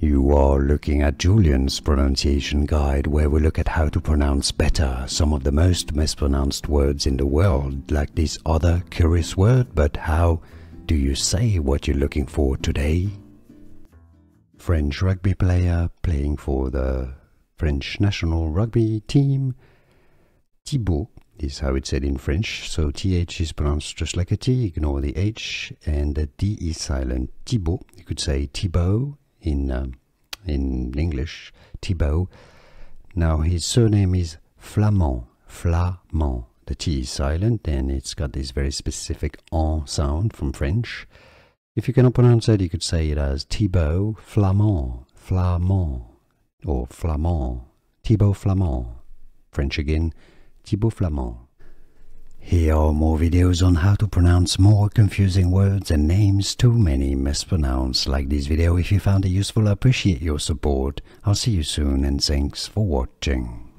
You are looking at Julian's pronunciation guide, where we look at how to pronounce better some of the most mispronounced words in the world, like this other curious word. But how do you say what you're looking for today? French rugby player playing for the French national rugby team. Thibaud is how it's said in French, so TH is pronounced just like a T, ignore the H, and the D is silent. Thibaud, you could say Thibaud in English, Thibaud. Now his surname is Flament, Flamand. The T is silent and it's got this very specific en sound from French. If you cannot pronounce it, you could say it as Thibaud Flament, Flamand, or Flamand, Thibaud Flament. French again, Thibaud Flament. Here are more videos on how to pronounce more confusing words and names too many mispronounced. Like this video if you found it useful. I appreciate your support. I'll see you soon and thanks for watching.